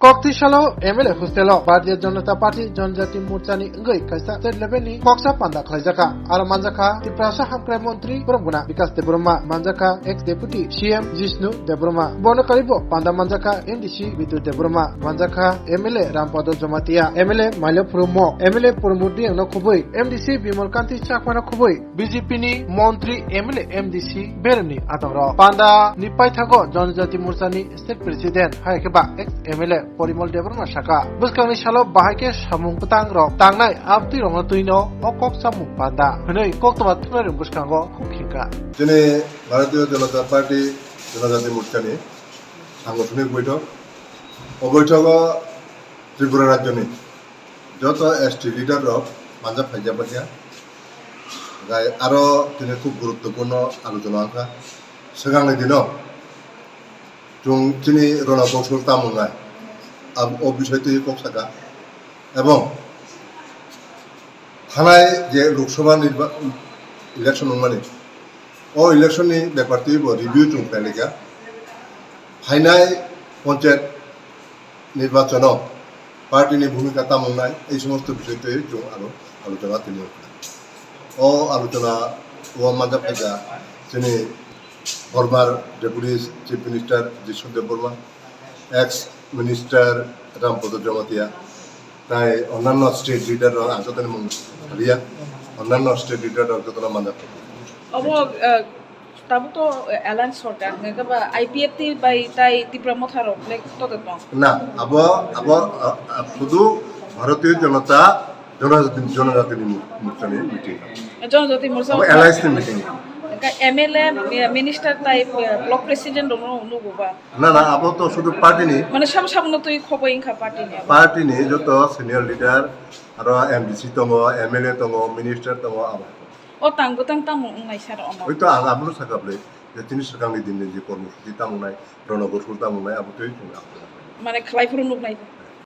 Koktisalo MLA Hustelo Bharatiya Janata Party Janjati Morchani Ngai Kaisa State Level ni Koksa Panda Khlaijaka Ar Manjaka Tiprasa Hamkrai Mantri Brahmuna Vikas Debroma Manjaka ex Deputy CM Jishnu Debroma Bonakaribo Panda Manjaka MDC Vitu Debroma Manjaka MLA Rampada Jamatia MLA Malya Purmo MLA Purmudi Angna Khubui MDC Bimal Kanti Chakwana Khubui BJP ni Mantri MLA MDC Berni Atoro Panda Nipai Thago Janjati Morchani State President Haikeba ex MLA Porimol Debroma Shaka Buskangni Shalo Bahake Samung Petang Rok Tangnai Abdi Rong Tuino Okok Samung Panda Hunai Koktoma Tunari Buskango Kukinga যিনি ভারতীয় জনতা party জনজাতি মোর্চানি সাংগঠনিক বৈঠক ও বৈঠক ত্রিপুরা রাজ্যনি যত ST লিডারক Manza ফাইজা পাঠিয়া গাই আরো তিনি খুব গুরুত্বপূর্ণ আলোচনা আঁকা সেখানে দিন তিনি রণকৌশল তামুনায় ও বিষয়টি কক্সাকা এবং থানায় যে লোকসভা ইলেকশন মানে ও ইলেকশননি ব্যাপারটি রিভিউ চুংফাইলেগা ফাইনাই পঞ্চায়েত নির্বাচন পার্টিনি ভূমিকা তামুনায় এই সমস্ত বিষয়টি जों আরো আলোচনা তিনি ও আলোচনা ও মানজা ফাইজা যিনি বর্মার ডেপুটি চিফ মিনিস্টার যিশুদেব বর্মা এক্স মিনিস্টার রামপদ জমাতিয়া তাই অন্যান্য স্টেট লিডার আজতেন হালিয়া অন্যান্য স্টেট লিডার যতটা মানজা अब tabu to alliance sorta nga ba IPFT by tai Tipramo tharo like to to না শুধু ভারতীয় জনতা জনজাতি মোর্চানি meeting Janajati Morcha LIC meeting MLA minister tai block president no no ba না আবো তো শুধু পার্টি নি মানে সাম সামনে তুই খবর ইনকা পার্টি নি যত সিনিয়র লিডার আর এমডিসি তঙ্গ এমএলএ তঙ্গ মিনিস্টার তঙ্গ আবো o tang mo ngai sar o ওই তো আবলো সাকাবলে যে তিনি সরকারি দিন যে কর্মসূচি তামুনাই রণকৌশল তামুনাই আবো তুই মানে খালাই ফুরুন নাই